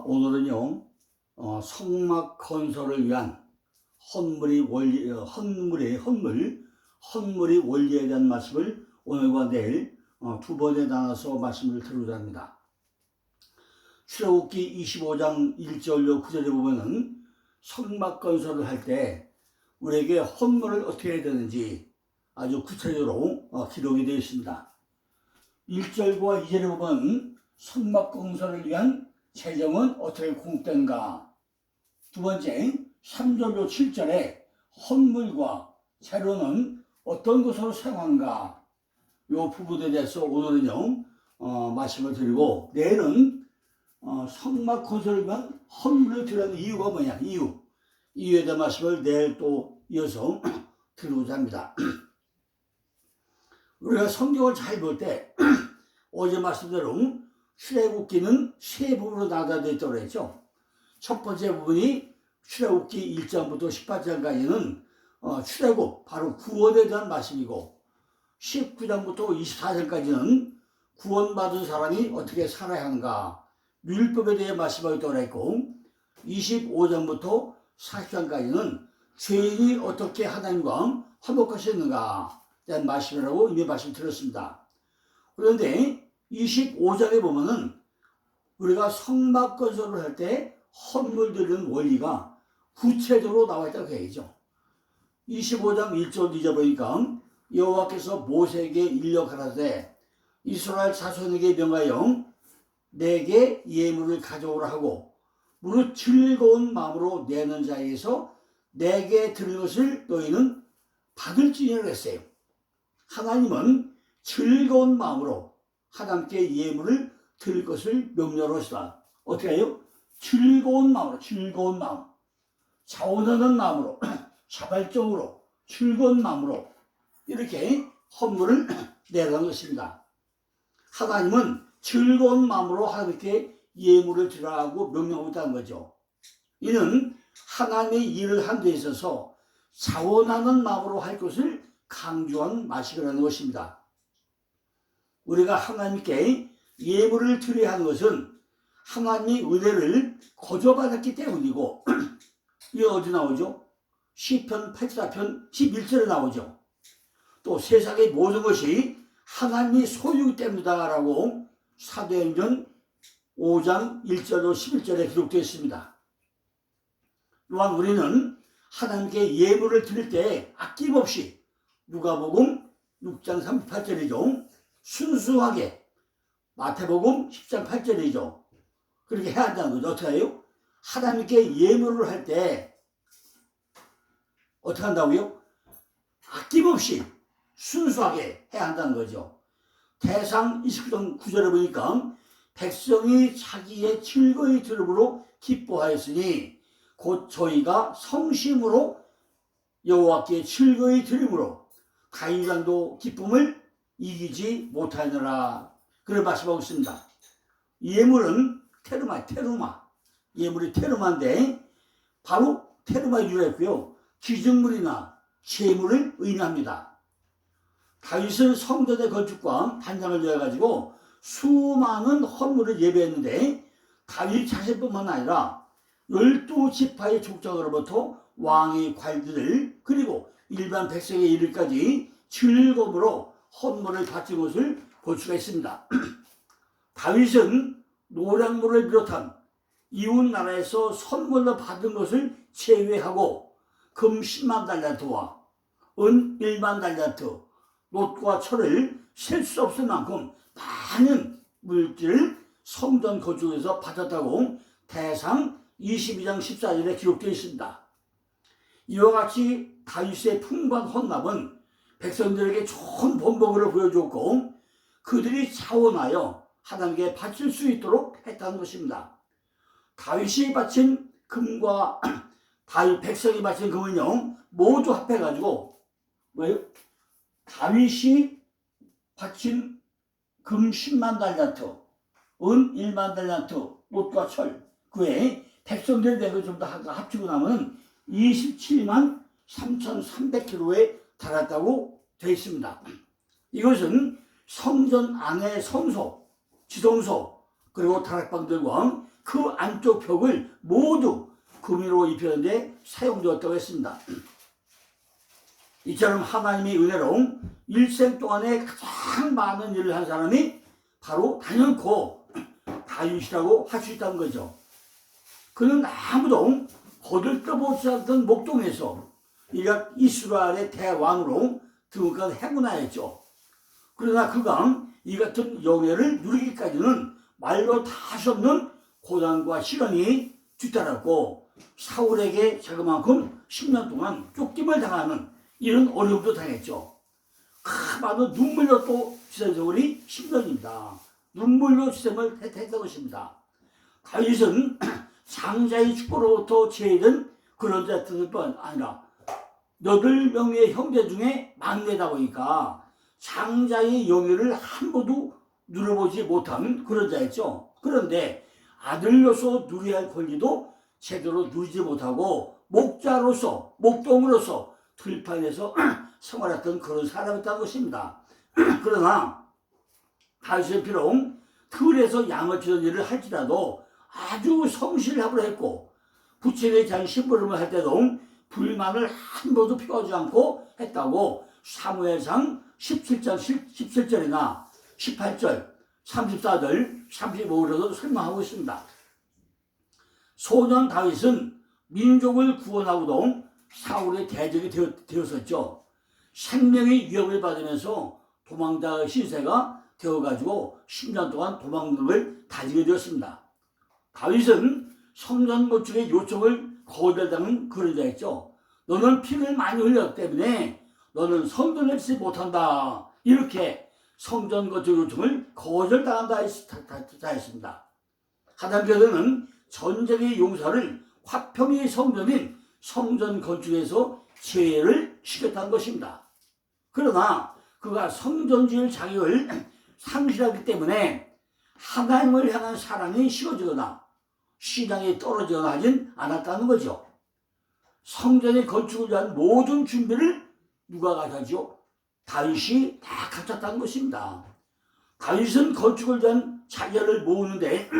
오늘은요, 성막 건설을 위한 헌물의 원리에 대한 말씀을 오늘과 내일 두 번에 나눠서 말씀을 드리고자 합니다. 출애굽기 25장 1절로 9절에 보면은 성막 건설을 할 때 우리에게 헌물을 어떻게 해야 되는지 아주 구체적으로 기록이 되어 있습니다. 1절과 2절에 보면 성막 건설을 위한 재정은 어떻게 공급된가. 두 번째 3절로 7절에 헌물과 재료는 어떤 것으로 사용한가. 이 부분에 대해서 오늘은요 말씀을 드리고, 내일은 성막 건설을 위한 헌물을 드리는 이유가 뭐냐, 이유에 대한 말씀을 내일 또 이어서 드리고자 합니다. 우리가 성경을 잘 볼 때 어제 말씀대로 출애굽기는 세 부분으로 나눠져 있다고 그랬죠. 첫 번째 부분이 출애굽기 1장부터 18장까지는 출애굽, 바로 구원에 대한 말씀이고, 19장부터 24장까지는 구원받은 사람이 어떻게 살아야 하는가, 율법에 대해 말씀하고 있다고 그랬고, 25장부터 40장까지는 죄인이 어떻게 하나님과 화목할 수 있는가 대한 말씀이라고 이미 말씀드렸습니다. 그런데 25장에 보면은 우리가 성막 건설을 할 때 헌물 드리는 원리가 구체적으로 나와 있다고 해야죠. 25장 1절 2절 보니까 여호와께서 모세에게 일러 가라사대 이스라엘 자손에게 명하여 내게 예물을 가져오라 하고, 무릇 즐거운 마음으로 내는 자에게서 내게 드릴 것을 너희는 받을지니라 했어요. 하나님은 즐거운 마음으로 하나님께 예물을 드릴 것을 명령하시다. 어떻게 해요? 즐거운 마음, 자원하는 마음으로, 자발적으로, 즐거운 마음으로 이렇게 헌물을 내라는 것입니다. 하나님은 즐거운 마음으로 하나님께 예물을 드리라고 명령하고 있다는 거죠. 이는 하나님의 일을 한 데 있어서 자원하는 마음으로 할 것을 강조한 말씀이라는 것입니다. 우리가 하나님께 예물을 드려야 하는 것은 하나님의 은혜를 거저받았기 때문이고, 이게 어디 나오죠? 시편 84편 11절에 나오죠. 또 세상의 모든 것이 하나님의 소유이기 때문이다라고 사도행전 5장 1절로 11절에 기록되어 있습니다. 또한 우리는 하나님께 예물을 드릴 때 아낌없이, 누가복음 6장 38절이죠. 순수하게, 마태복음 10장 8절이죠. 그렇게 해야 한다는 거죠. 어떻게 해요? 하나님께 예물을 할 때 어떻게 한다고요? 아낌없이 순수하게 해야 한다는 거죠. 대상 29장 9절에 보니까 백성이 자기의 즐거이 들음으로 기뻐하였으니 곧 저희가 성심으로 여호와께 즐거이 드림으로 가인왕도 기쁨을 이기지 못하느라, 그런 말씀하고 있습니다. 예물은 테르마, 예물이 테르마인데 바로 테르마에 유래했고요, 기증물이나 제물을 의미합니다. 다윗은 성전의 건축과 단장을 위해가지고 수많은 헌물을 예배했는데, 다윗 자신뿐만 아니라 12지파의 족장으로부터 왕의 관리들 그리고 일반 백성의 일까지 즐거움으로 헌물을 바친 것을 볼 수가 있습니다. 다윗은 노량물을 비롯한 이웃 나라에서 선물로 받은 것을 제외하고 금 10만 달란트와 은 1만 달란트, 놋과 철을 셀 수 없을 만큼 많은 물질을 성전 건축에서 받았다고 대상 22장 14절에 기록되어 있습니다. 이와 같이 다윗의 풍부한 헌납은 백성들에게 좋은 본보기를 보여주었고, 그들이 자원하여 하나님께 바칠 수 있도록 했다는 것입니다. 다윗이 바친 금과 다윗 백성이 바친 금은요 모두 합해가지고 뭐예요? 다윗이 바친 금 10만 달란트, 은 1만 달란트, 놋과 철, 그 외에 백성들이 낸 것 좀 더 합치고 나면 27만 3,300kg에 달했다고 되어 있습니다. 이것은 성전 안의 성소, 지성소, 그리고 다락방들과 그 안쪽 벽을 모두 금으로 입혔는데 사용되었다고 했습니다. 이처럼 하나님의 은혜로 일생 동안에 가장 많은 일을 한 사람이 바로 단연코 다윗이라고 할 수 있다는 거죠. 그는 아무도 거들떠보지 않던 목동에서 이스라엘의 대왕으로 등극한 행운하였죠. 그러나 그가 이 같은 영예를 누리기까지는 말로 다 할 수 없는 고난과 시련이 뒤따랐고, 사울에게 자그만큼 10년 동안 쫓김을 당하는 이런 어려움도 당했죠. 많은 눈물로 또 지낸 세월이 10년입니다. 눈물로 지sem을 했던 것입니다. 다윗은 장자의 축복으로부터 제외된 그런 자들뿐 아니라 8명의 형제 중에 막내다 보니까 장자의 영예를 한 번도 누려보지 못한 그런 자였죠. 그런데 아들로서 누려야 할 권리도 제대로 누리지 못하고 목자로서, 목동으로서 들판에서 생활했던 그런 사람이었다는 것입니다. 그러나 다윗은 비록 들에서 양을 치는 일을 할지라도 아주 성실하고 했고, 부친에 대한 심부름을 할 때도 불만을 한 번도 피하지 않고 했다고 사무엘상 17장 17절이나 18절, 34절, 35절에도 설명하고 있습니다. 소년 다윗은 민족을 구원하고도 사울의 대적이 되었었죠. 생명의 위협을 받으면서 도망자 신세가 되어가지고 10년 동안 도망을 다지게 되었습니다. 다윗은 성전 건축의 요청을 거절당한 그런 자였죠. 너는 피를 많이 흘렸기 때문에 너는 성전을 짓지 못한다. 이렇게 성전 건축 요청을 거절당한다 했습니다. 하나님께서는 전쟁의 용사를 화평의 성전인 성전 건축에서 제외를 시켰다는 것입니다. 그러나 그가 성전 지을 자격을 상실하기 때문에 하나님을 향한 사랑이 식어지거나 신앙이 떨어지거나 하진 않았다는 거죠. 성전의 건축을 위한 모든 준비를 누가 가져죠? 다윗이 다 갖췄다는 것입니다. 다윗은 건축을 위한 자녀를 모으는데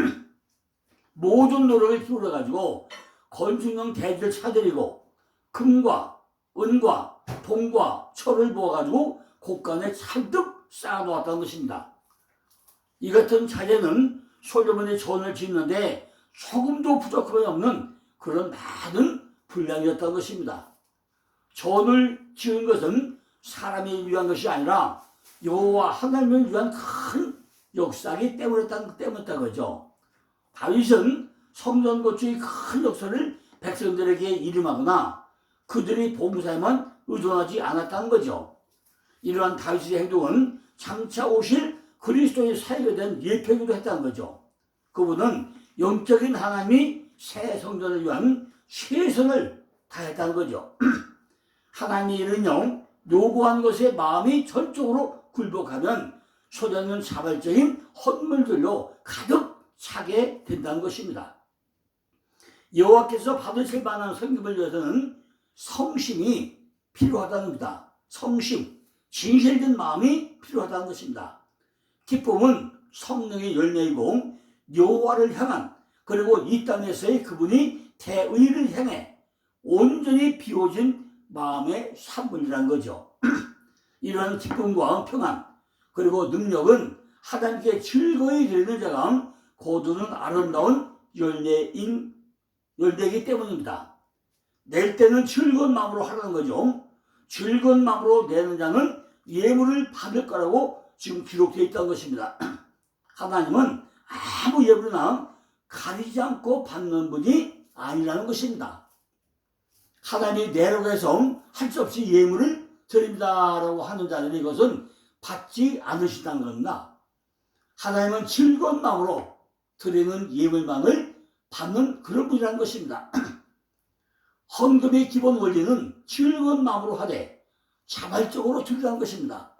모든 노력을 기울여가지고 건축용 대지를 사들이고 금과 은과 동과 철을 모아가지고 곳간에 잔뜩 쌓아놓았다는 것입니다. 이 같은 자재는 솔로몬이 전을 짓는데 조금도 부족함이 없는 그런 많은 분량이었다는 것입니다. 전을 지은 것은 사람이 위한 것이 아니라 여호와 하나님을 위한 큰 역사이기 때문이었다는 거죠. 다윗은 성전 건축의 큰 역사를 백성들에게 이름하거나 그들이 봉사에만 의존하지 않았다는 거죠. 이러한 다윗의 행동은 장차 오실 그리스도의 사역에 대한 예표이기도 했다는 거죠. 그분은 영적인 하나님이 새 성전을 위한 최선을 다했다는 거죠. 하나님의 일은요, 요구한 것에 마음이 전적으로 굴복하면 소자는 자발적인 헌물들로 가득 차게 된다는 것입니다. 여호와께서 받으실 만한 섬김을 위해서는 성심이 필요하다는 겁니다. 성심, 진실된 마음이 필요하다는 것입니다. 기쁨은 성령의 열매이고 여호와를 향한, 그리고 이 땅에서의 그분이 대의를 향해 온전히 비워진 마음의 산물이라는 거죠. 이러한 기쁨과 평안, 그리고 능력은 하나님께 즐거이 드리는 자가 거두는 아름다운 열매이기 때문입니다. 낼 때는 즐거운 마음으로 하라는 거죠. 즐거운 마음으로 내는 자는 예물을 받을 거라고 지금 기록되어 있다는 것입니다. 하나님은 아무 예물이나 가리지 않고 받는 분이 아니라는 것입니다. 하나님이 내라고 해서 할 수 없이 예물을 드립니다라고 하는 자들은 이것은 받지 않으신다는 겁니다. 하나님은 즐거운 마음으로 드리는 예물만을 받는 그런 분이라는 것입니다. 헌금의 기본 원리는 즐거운 마음으로 하되 자발적으로 드리라는 것입니다.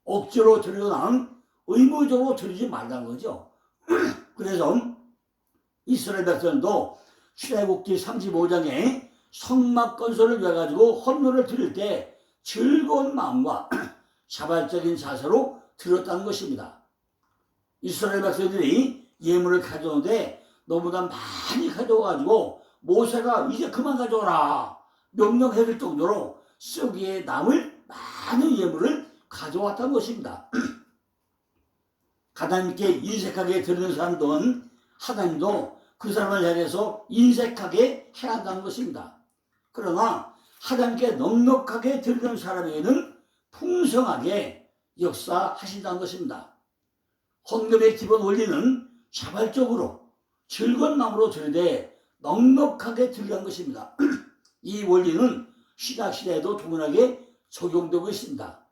억지로 드리거나 의무적으로 드리지 말라는 거죠. 그래서 이스라엘 백성도 출애굽기 35장에 성막 건설을 위해 가지고 헌물을 드릴 때 즐거운 마음과 자발적인 자세로 드렸다는 것입니다. 이스라엘 백성들이 예물을 가져오는데 너무나 많이 가져와가지고 모세가 이제 그만 가져오라 명령해줄 정도로 쓰기에 남을 많은 예물을 가져왔다는 것입니다. 하나님께 인색하게 드리는 사람들은 하나님도 그 사람을 향해서 인색하게 해야 한다는 것입니다. 그러나 하나님께 넉넉하게 드리는 사람에게는 풍성하게 역사하신다는 것입니다. 헌금의 기본 원리는 자발적으로 즐거운 마음으로 드리되 넉넉하게 드리는 것입니다. 이 원리는 신학시대에도 동일하게 적용되고 있습니다.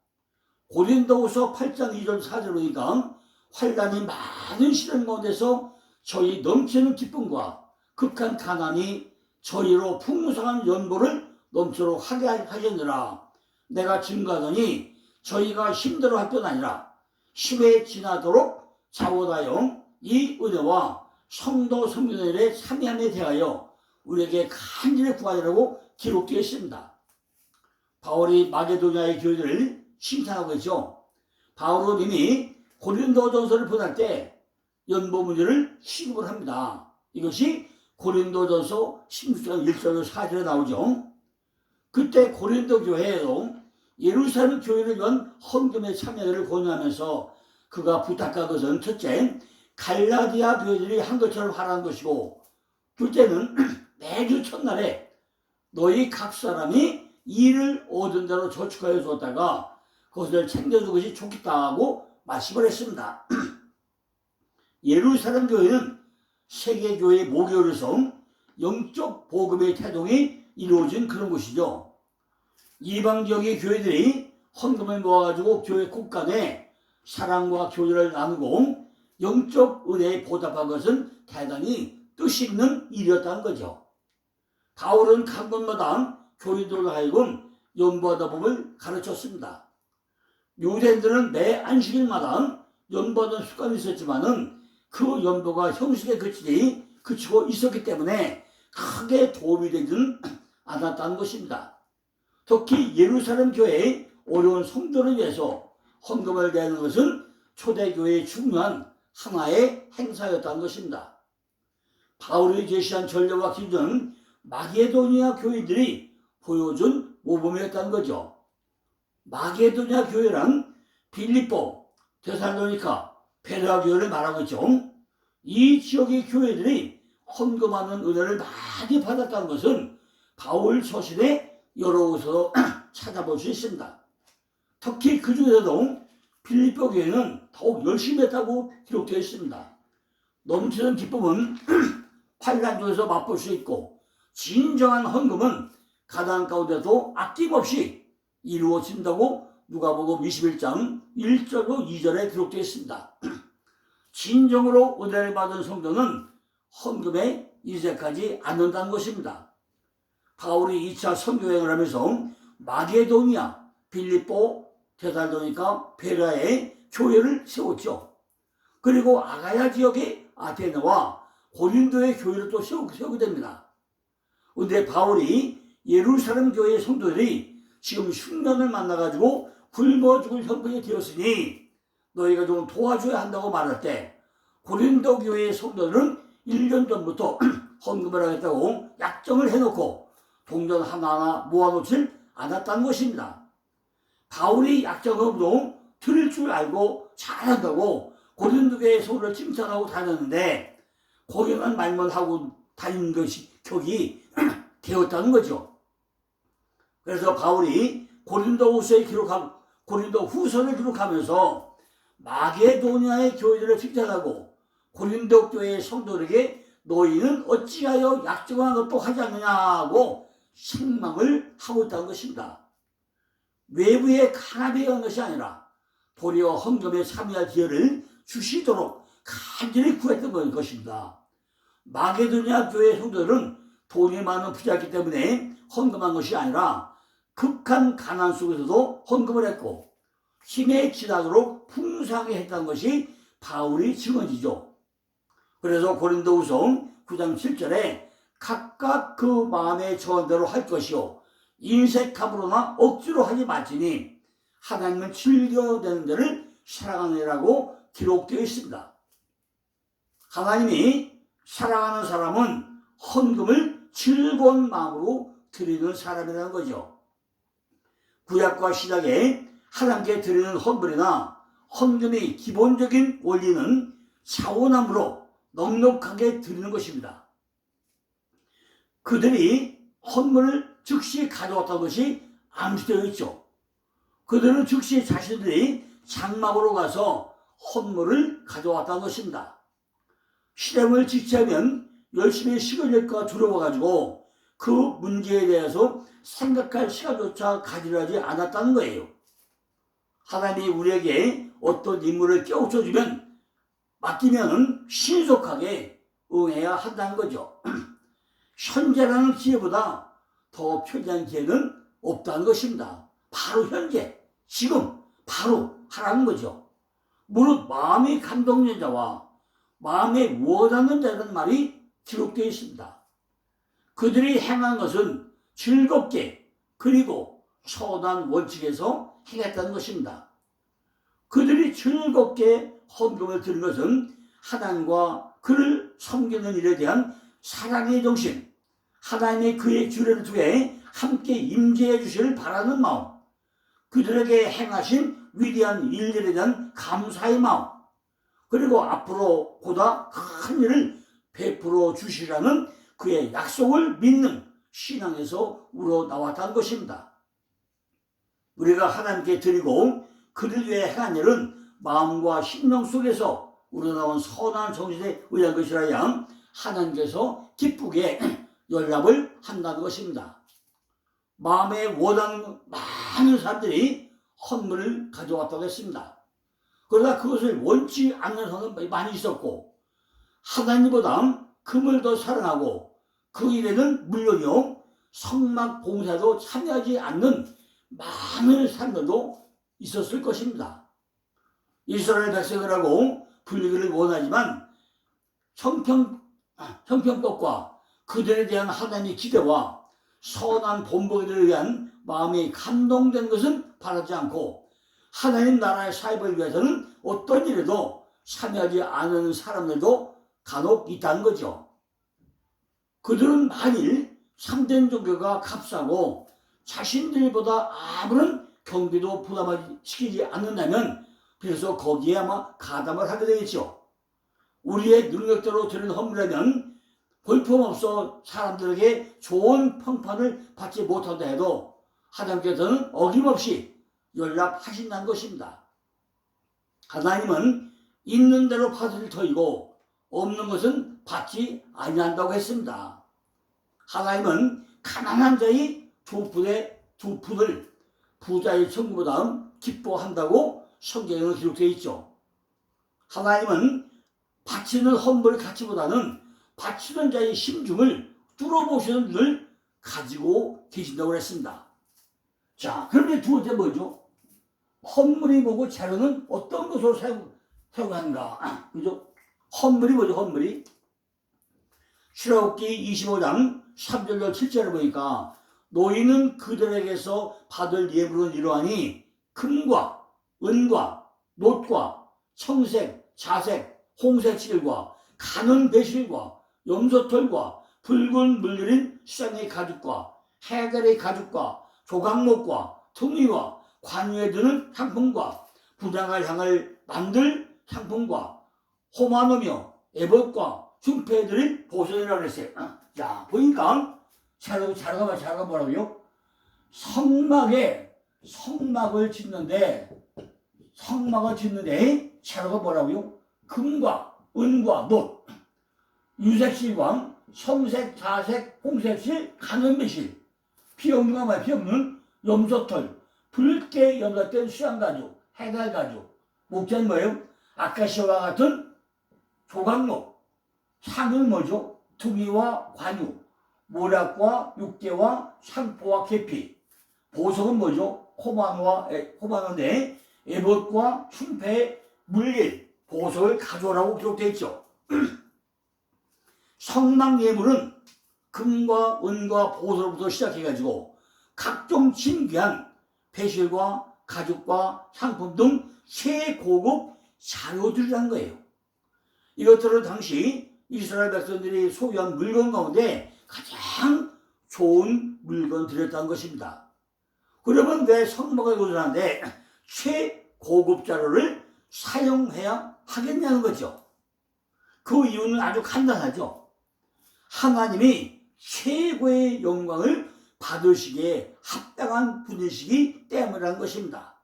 고린도후서 8장 2절 4절 보니까 환난이 많은 시련 가운데서 저희 넘치는 기쁨과 극한 가난이 저희로 풍성한 연보를 넘치도록 하게 하셨느라 내가 증거하더니 저희가 힘들어 할 뿐 아니라 심에 지나도록 자원하여 이 은혜와 성도 성도들의 참여함에 대하여 우리에게 간절히 구하리라고 기록되어 있습니다. 바울이 마게도냐의 교회들을 칭찬하고 있죠. 바울은 이미 고린도전서를 보낼 때 연보 문제를 시급을 합니다. 이것이 고린도전서 16장 1절로 4절에 나오죠. 그때 고린도 교회에도 예루살렘 교회를 위한 헌금의 참여를 권유하면서 그가 부탁한 것은 첫째, 갈라디아 교회들이 한 것처럼 하라는 것이고, 둘째는 매주 첫날에 너희 각 사람이 일을 얻은 대로 저축하여 주었다가 그것을 챙겨주는 것이 좋겠다고 말씀을 했습니다. 예루살렘 교회는 세계교회의 모교로서 영적 복음의 태동이 이루어진 그런 곳이죠. 이방 지역의 교회들이 헌금을 모아가지고 교회 곳간에 사랑과 교제를 나누고 영적 은혜에 보답한 것은 대단히 뜻 있는 일이었다는 거죠. 바울은 각 곳마다 교인들로 하여금 연보하다 법을 가르쳤습니다. 유대인들은 매 안식일마다 연보하는 습관이 있었지만은 그 연보가 형식에 그치고 있었기 때문에 크게 도움이 되지는 않았다는 것입니다. 특히 예루살렘 교회의 어려운 성도를 위해서 헌금을 내는 것은 초대교회의 중요한 하나의 행사였다는 것입니다. 바울이 제시한 전례와 기준은 마게도니아 교회들이 보여준 모범이었다는 거죠. 마게도니아 교회란 빌립보, 데살로니가, 베레아 교회를 말하고 있죠. 이 지역의 교회들이 헌금하는 은혜를 많이 받았다는 것은 바울 서신의 여러 곳에서 찾아볼 수 있습니다. 특히 그 중에서도 빌립보 교회는 더욱 열심히 했다고 기록되어 있습니다. 넘치는 기쁨은 환난 중에서 맛볼 수 있고 진정한 헌금은 가난 가운데도 아낌없이 이루어진다고 누가복음 21장 1절로 2절에 기록되어 있습니다. 진정으로 은혜를 받은 성도는 헌금에 이색하지 않는다는 것입니다. 바울이 2차 선교여행을 하면서 마게도니아, 빌립보, 데살로니가, 베레아에 교회를 세웠죠. 그리고 아가야 지역의 아테네와 고린도의 교회를 또 세우게 됩니다. 그런데 바울이 예루살렘 교회의 성도들이 지금 흉년을 만나가지고 굶어 죽을 형편이 되었으니 너희가 좀 도와줘야 한다고 말할 때 고린도 교회의 성도들은 1년 전부터 헌금을 하겠다고 약정을 해놓고 동전 하나하나 모아놓질 않았다는 것입니다. 바울이 약정으로 드릴 줄 알고 잘한다고 고린도 교회의 성도를 칭찬하고 다녔는데 거기만 말만 하고 다니는 것이 격이 되었다는 거죠. 그래서 바울이 고린도 후서를 기록하면서 마게도니아의 교회들을 칭찬하고 고린도 교회의 성도들에게 너희는 어찌하여 약정한 것도 하지 않느냐고 책망을 하고 있다는 것입니다. 외부의 강압에 의한 것이 아니라 도리어 헌금에 참여할 기회를 주시도록 간절히 구했던 것입니다. 마게도니아 교회의 성도들은 돈이 많은 부자였기 때문에 헌금한 것이 아니라 극한 가난 속에서도 헌금을 했고 힘에 지나도록 풍성하게 했다는 것이 바울이 증언이죠. 그래서 고린도후서 9장 7절에 각각 그 마음에 정한 대로 할 것이요 인색함으로나 억지로 하지 말지니 하나님은 즐겨내는 데를 사랑하느라고 기록되어 있습니다. 하나님이 사랑하는 사람은 헌금을 즐거운 마음으로 드리는 사람이라는 거죠. 구약과 신약에 하나님께 드리는 헌물이나 헌금이 기본적인 원리는 자원함으로 넉넉하게 드리는 것입니다. 그들이 헌물을 즉시 가져왔다는 것이 암시되어 있죠. 그들은 즉시 자신들이 장막으로 가서 헌물을 가져왔다는 것입니다. 실행을 지체하면 열심히 시간일까 두려워가지고 그 문제에 대해서 생각할 시간조차 가지려 않았다는 거예요. 하나님이 우리에게 어떤 임무를 깨우쳐주면 맡기면 신속하게 응해야 한다는 거죠. 현재라는 기회보다 더 편리한 기회는 없다는 것입니다. 바로 현재, 지금 바로 하라는 거죠. 무릇 마음이 감동된 자와 마음에 원하는 자라는 말이 기록되어 있습니다. 그들이 행한 것은 즐겁게 그리고 선한 원칙에서 행했다는 것입니다. 그들이 즐겁게 헌금을 드린 것은 하나님과 그를 섬기는 일에 대한 사랑의 정신, 하나님이 그의 규례를 통해 함께 임재해 주시를 바라는 마음, 그들에게 행하신 위대한 일들에 대한 감사의 마음, 그리고 앞으로 보다 큰 일을 베풀어 주시라는 그의 약속을 믿는 신앙에서 우러나왔다는 것입니다. 우리가 하나님께 드리고 그를 위해 행한 일은 마음과 심령 속에서 우러나온 선한 정신에 의한 것이라야 하나님께서 기쁘게 연락을 한다는 것입니다. 마음에 원하는 많은 사람들이 헌물을 가져왔다고 했습니다. 그러나 그것을 원치 않는 사람은 많이 있었고, 하나님보다 금을 더 사랑하고 그 일에는 물론이요 성막 봉사도 참여하지 않는 많은 사람들도 있었을 것입니다. 이스라엘 백성이라고 불리기를 원하지만 형편법과 그들에 대한 하나님의 기대와 선한 본보기를 위한 마음이 감동된 것은 바라지 않고 하나님 나라의 사역을 위해서는 어떤 일에도 참여하지 않은 사람들도 간혹 있다는 거죠. 그들은 만일 참된 종교가 값싸고 자신들보다 아무런 경비도 부담시키지 않는다면 그래서 거기에 아마 가담을 하게 되겠죠. 우리의 능력대로 드리는 헌물이라면 볼품없어 사람들에게 좋은 평판을 받지 못한다 해도 하나님께서는 어김없이 연락하신다는 것입니다. 하나님은 있는 대로 받을 터이고 없는 것은 받지 아니한다고 했습니다. 하나님은 가난한 자의 두 푼을 부자의 천국보다 기뻐한다고 성경에 기록되어 있죠. 하나님은 바치는 헌물의 가치보다는 바치는 자의 심중을 뚫어보시는 눈을 가지고 계신다고 했습니다. 자, 그런데 두 번째 뭐죠? 헌물이 뭐고 재료는 어떤 것으로 사용하는가? 그죠? 헌물이 뭐죠? 헌물이 출애굽기 25장 3절로 7절을 보니까 노인은 그들에게서 받을 예물은 이러하니 금과 은과 놋과 청색, 자색, 홍색 실과 가는 배실과 염소털과 붉은 물들인 쌍의 가죽과 해갈의 가죽과 조각목과 투미와 관유에 드는 상품과 분향할 향을 만들 상품과 호마노며 에봇과 흉패에 드린 보선이라고 했어요. 자, 보니까 자료가 뭐라고요? 성막을 짓는데 자료가 뭐라고요? 금과 은과 놋, 유색실과 청색, 자색, 홍색실, 가는매실, 피없는 뭐야? 피없는 염소털, 붉게 염색된 수양가죽, 해갈가죽, 목재는 뭐예요? 아카시아와 같은 조각목, 상은 뭐죠? 투기와 관유, 모략과 육개와 상포와 계피, 보석은 뭐죠? 호마노네 에봇과 흉패, 물릴, 보석을 가져오라고 기록되어 있죠. 성막 예물은 금과 은과 보석부터 시작해가지고 각종 진귀한 배실과 가죽과 상품 등 최고급 자료들이라는 거예요. 이것들을 당시 이스라엘 백성들이 소유한 물건 가운데 가장 좋은 물건 드렸다는 것입니다. 그러면 왜 성막을 건설하는데 최고급 자료를 사용해야 하겠냐는 거죠. 그 이유는 아주 간단하죠. 하나님이 최고의 영광을 받으시기에 합당한 분이시기 때문이라는 것입니다.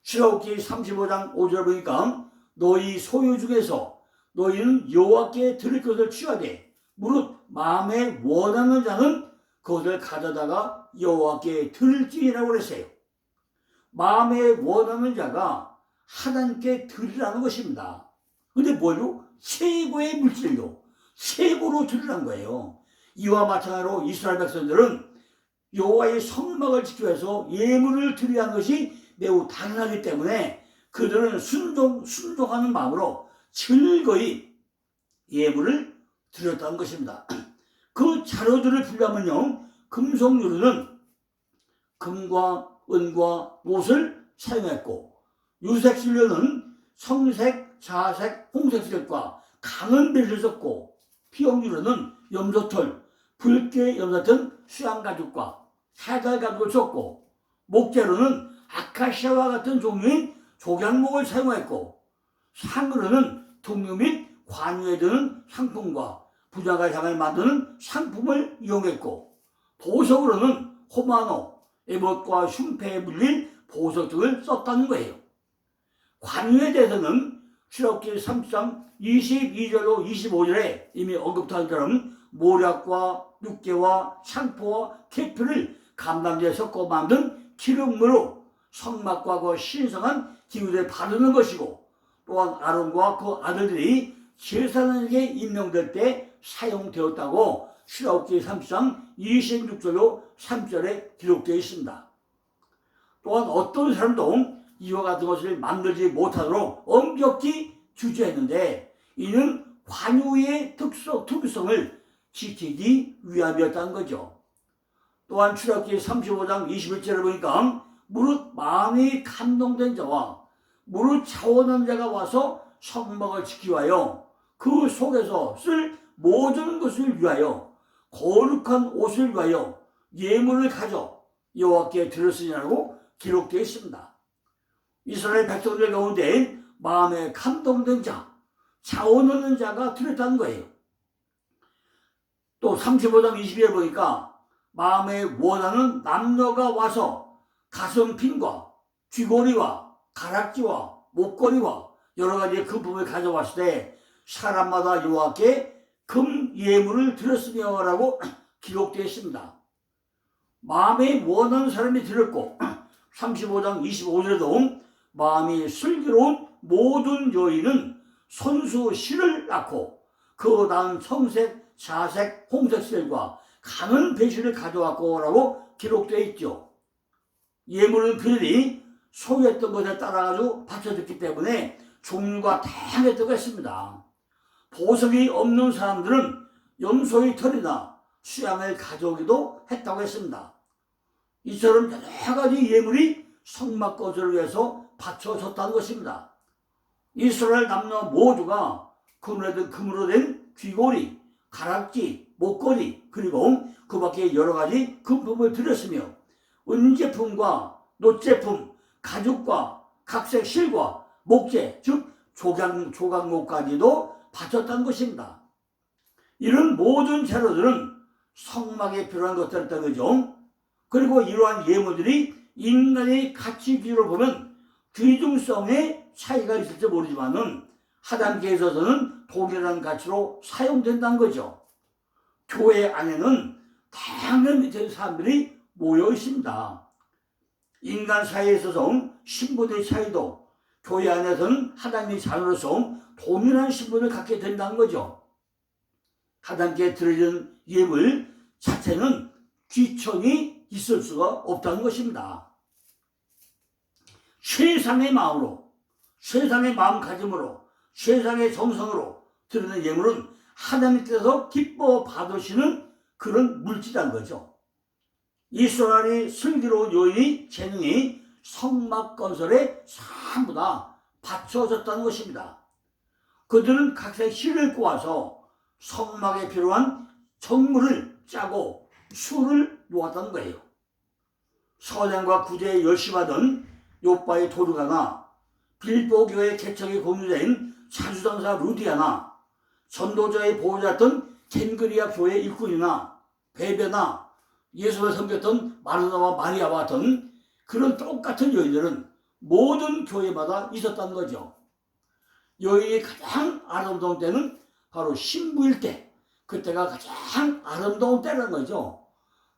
출애굽기 35장 5절 보니까 너희 소유 중에서 너희는 여호와께 드릴 것을 취하되 무릇 마음에 원하는 자는 그것을 가져다가 여호와께 드릴지니라고 그랬어요. 마음에 원하는 자가 하나님께 드리라는 것입니다. 근데 뭐요? 최고의 물질로 최고로 드리라는 거예요. 이와 마찬가지로 이스라엘 백성들은 여호와의 성막을 지키기 위해서 예물을 드려야 하는 것이 매우 당연하기 때문에 그들은 순종하는 마음으로 즐거이 예물을 드렸다는 것입니다. 그 자료들을 분류하면요, 금속류는 금과 은과 못을 사용했고, 유색실료는 청색, 자색, 홍색실과 강은 배를 썼고, 피용유로는 염소털, 붉게 염소 같은 수양가죽과 사달가죽을 썼고, 목재로는 아카시아와 같은 종류인 조경목을 사용했고, 상으로는 동료 및 관유에 드는 상품과 부자가 장을 만드는 상품을 이용했고, 보석으로는 호마노, 에봇과 흉패에 물린 보석 등을 썼다는 거예요. 관유에 대해서는 출애굽기 30장 22절로 25절에 이미 언급한 것처럼 모략과 육개와 상포와 계피를 감람제에 섞어 만든 기름으로 성막과 그 신성한 기구들을 바르는 것이고, 또한 아론과 그 아들들이 제사장에게 임명될 때 사용되었다고 출애굽기 30장 26절로 3절에 기록되어 있습니다. 또한 어떤 사람도 이와 같은 것을 만들지 못하도록 엄격히 규제했는데, 이는 관유의 특성을 지키기 위함이었다는 거죠. 또한 출애굽기 35장 21절을 보니까 무릇 마음이 감동된 자와 무릇 차원한 자가 와서 성막을 지키기 위하여 그 속에서 쓸 모든 것을 위하여 거룩한 옷을 위하여 예물을 가져 여호와께 드렸으니라고 기록되어 있습니다. 이스라엘 백성들 가운데 마음에 감동된 자, 차원 없는 자가 드렸다는 거예요. 또 35장 20절에 보니까 마음에 원하는 남녀가 와서 가슴핀과 귀고리와 가락지와 목걸이와 여러 가지 금품을 가져왔을 때 사람마다 여호와께 금 예물을 드렸으며라고 기록되어 있습니다. 마음에 원하는 사람이 드렸고, 35장 25절에도 마음이 슬기로운 모든 여인은 손수 실을 낳고 그 낳은 청색, 자색, 홍색 실과 가는 배실을 가져왔고 라고 기록되어 있죠. 예물은 그들이 소유했던 것에 따라가지고 바쳐졌기 때문에 종류가 다양했다고 했습니다. 보석이 없는 사람들은 염소의 털이나 수양을 가져오기도 했다고 했습니다. 이처럼 여러 가지 예물이 성막 건설을 위해서 바쳐졌다는 것입니다. 이스라엘 남녀 모두가 금으로 된 귀고리, 가락지, 목걸이, 그리고 그 밖에 여러 가지 금품을 드렸으며, 은제품과 놋제품, 가죽과 각색 실과 목재, 즉 조각목까지도 바쳤다는 것입니다. 이런 모든 재료들은 성막에 필요한 것들이었던 거죠. 그리고 이러한 예물들이 인간의 가치 기준으로 보면 귀중성에 차이가 있을지 모르지만은 하나님께 있어서는 동일한 가치로 사용된다는 거죠. 교회 안에는 다양한 사람들이 모여 있습니다. 인간 사이에 있어서 신분의 차이도 교회 안에서는 하나님의 자녀로서 동일한 신분을 갖게 된다는 거죠. 하나님께 드려진 예물 자체는 귀천이 있을 수가 없다는 것입니다. 최상의 마음으로, 최상의 마음가짐으로, 최상의 정성으로 드리는 예물은 하나님께서 기뻐 받으시는 그런 물질이라는 거죠. 이스라엘의 슬기로운 여인의 재능이 성막 건설에 전부 다 바쳐졌다는 것입니다. 그들은 각색 실을 꼬아서 성막에 필요한 정물을 짜고 술을 놓았던 거예요. 선행과 구제에 열심하던 요빠의 도르가나, 빌보 교회 개척에 공유된 사주장사 루디아나, 전도자의 보호자였던 켄그리아 교회 일꾼이나 베베나, 예수를 섬겼던 마르다와 마리아와 같은 그런 똑같은 여인들은 모든 교회마다 있었다는 거죠. 여인이 가장 아름다운 때는 바로 신부일 때, 그때가 가장 아름다운 때라는 거죠.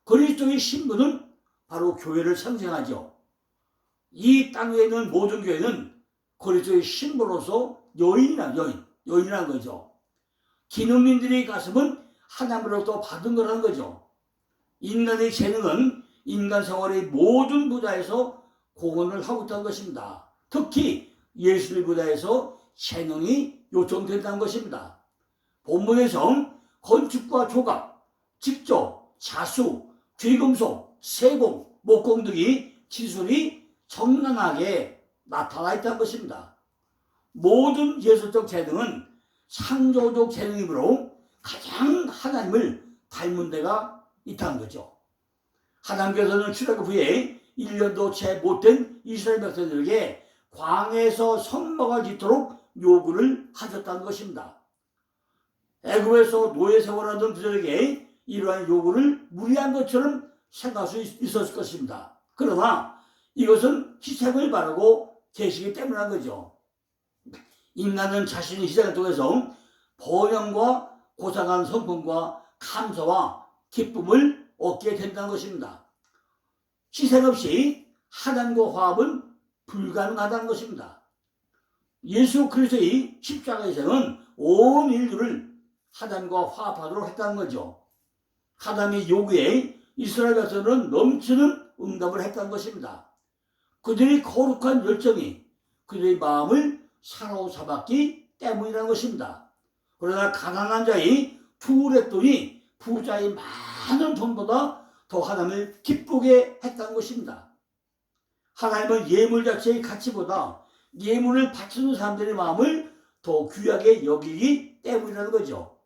그리스도의 신부는 바로 교회를 상징하죠. 이 땅 위에 있는 모든 교회는 그리스도의 신부로서 여인이라는 거죠. 기능민들의 가슴은 하나님으로부터 받은 거라는 거죠. 인간의 재능은 인간 생활의 모든 분야에서 공헌을 하고 있다는 것입니다. 특히 예술 분야에서 재능이 요청된다는 것입니다. 본문에서 건축과 조각, 직조, 자수, 귀금속, 세공, 목공 등의 기술이 적나라하게 나타나 있다는 것입니다. 모든 예술적 재능은 창조적 재능이므로 가장 하나님을 닮은 데가 있다는 거죠. 하나님께서는 출애굽 후에 1년도 채 못된 이스라엘 백성들에게 광야에서 성막을 짓도록 요구를 하셨다는 것입니다. 애굽에서 노예 생활하던 그들에게 이러한 요구를 무리한 것처럼 생각할 수 있었을 것입니다. 그러나 이것은 희생을 바라고 계시기 때문인 거죠. 인간은 자신의 희생을 통해서 번영과 고상한 성품과 감사와 기쁨을 얻게 된다는 것입니다. 희생 없이 하나님과 화합은 불가능하다는 것입니다. 예수 그리스도의 십자가 희생은 온 인류를 하나님과 화합하도록 했다는 거죠. 하나님의 요구에 이스라엘 백성들은 넘치는 응답을 했다는 것입니다. 그들의 거룩한 열정이 그들의 마음을 사로잡았기 때문이라는 것입니다. 그러나 가난한 자의 투렛돈이 부자의 많은 돈보다 더 하나님을 기쁘게 했다는 것입니다. 하나님은 예물 자체의 가치보다 예물을 바치는 사람들의 마음을 더 귀하게 여기기 때문이라는 거죠.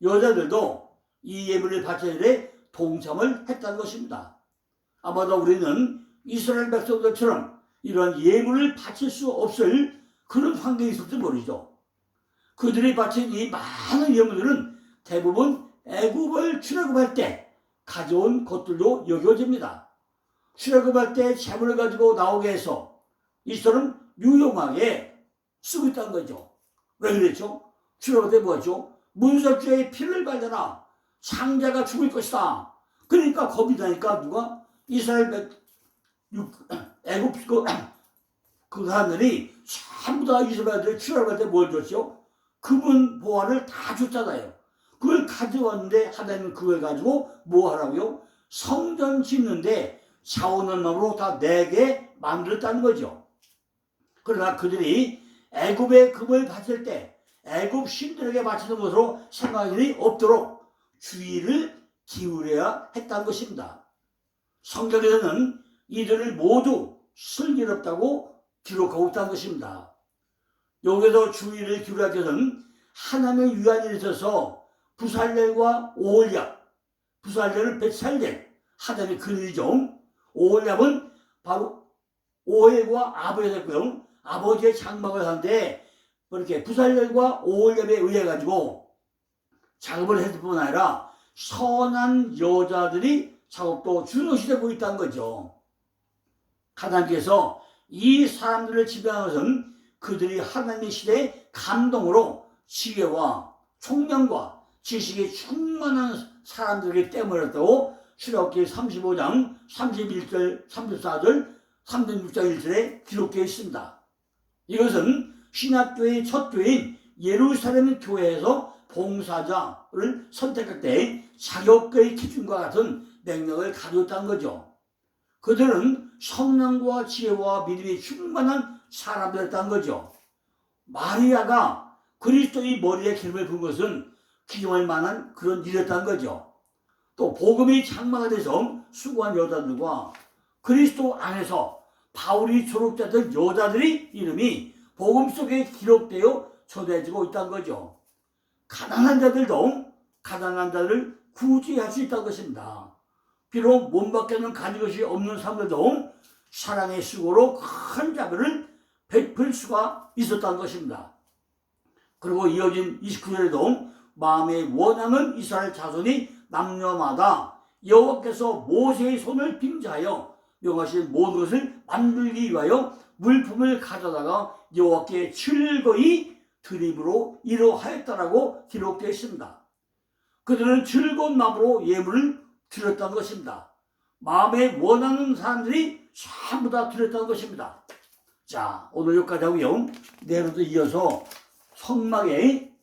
여자들도 이 예물을 바치는 일에 동참을 했다는 것입니다. 아마도 우리는 이스라엘 백성들처럼 이러한 예물을 바칠 수 없을 그런 환경이 있을지 모르죠. 그들이 바친 이 많은 예물들은 대부분 애굽을 출애굽할 때 가져온 것들로 여겨집니다. 출애굽할 때 재물을 가지고 나오게 해서 이스라엘은 유용하게 쓰고 있다는 거죠. 왜 그랬죠? 출애굽할 때 뭐였죠? 문설주의 피를 발견하 장자가 죽을 것이다. 그러니까 겁이 나니까 누가 이스라엘 애굽 그 사람들이 전부 다 이스라엘들이 출애굽할 때 뭘 줬죠? 금은 보화를 다 줬잖아요. 그걸 가져왔는데 하나님은 그걸 가지고 뭐 하라고요? 성전 짓는데 자원원으로 다 내게 만들었다는 거죠. 그러나 그들이 애굽의 금을 바칠 때 애굽 신들에게 바치는 것으로 생각할 일이 없도록 주의를 기울여야 했다는 것입니다. 성경에서는 이들을 모두 슬기롭다고 기록하고 있다는 것입니다. 여기서 주의를 기울여야 하는 것은 하나님의 유한일에 있어서 부살렐과 오홀랴, 부살렐은 벳살렐, 하나님의 근위죠. 오홀랴는 바로 오헬과 아버지가 됐고요. 아버지의 장막을 하는데 그렇게 부살렐과 오홀랴에 의해 가지고 작업을 했을 뿐 아니라 선한 여자들이 작업도 중요시되고 있다는 거죠. 하나님께서 이 사람들을 지배하는 것은 그들이 하나님의 시대의 감동으로 지혜와 총명과 지식이 충만한 사람들이기 때문이었다고 출애굽기 35장 31절, 34절, 36장 1절에 기록되어 있습니다. 이것은 신학교의 첫 교회인 예루살렘 교회에서 봉사자를 선택할 때 자격의 기준과 같은 맥락을 가지고 있다는 거죠. 그들은 성령과 지혜와 믿음이 충만한 사람들이었다는 거죠. 마리아가 그리스도의 머리에 기름을 부은 것은 기용할 만한 그런 일이었다는 거죠. 또 복음이 장막에 돼서 수고한 여자들과 그리스도 안에서 바울이 졸업됐던 여자들의 이름이 복음 속에 기록되어 초대해주고 있다는 거죠. 가난한 자들도 가난한 자를 구제할 수 있다는 것입니다. 비록 몸밖에는 가진 것이 없는 사람들도 사랑의 수고로 큰 자비를 베풀 수가 있었다는 것입니다. 그리고 이어진 29절에도 마음에 원하는 이스라엘 자손이 남녀마다 여호와께서 모세의 손을 빙자하여 명하신 모든 것을 만들기 위하여 물품을 가져다가 여호와께 즐거이 드림으로 이루하였다라고 기록되어 있습니다. 그들은 즐거운 마음으로 예물을 드렸다는 것입니다. 마음에 원하는 사람들이 전부 다 드렸다는 것입니다. 자, 오늘 여기까지 하고요. 내일도 이어서 성막에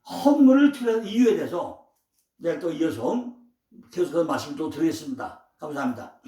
헌물을 드리는 이유에 대해서 내일 또 이어서 계속해서 말씀 또 드리겠습니다. 감사합니다.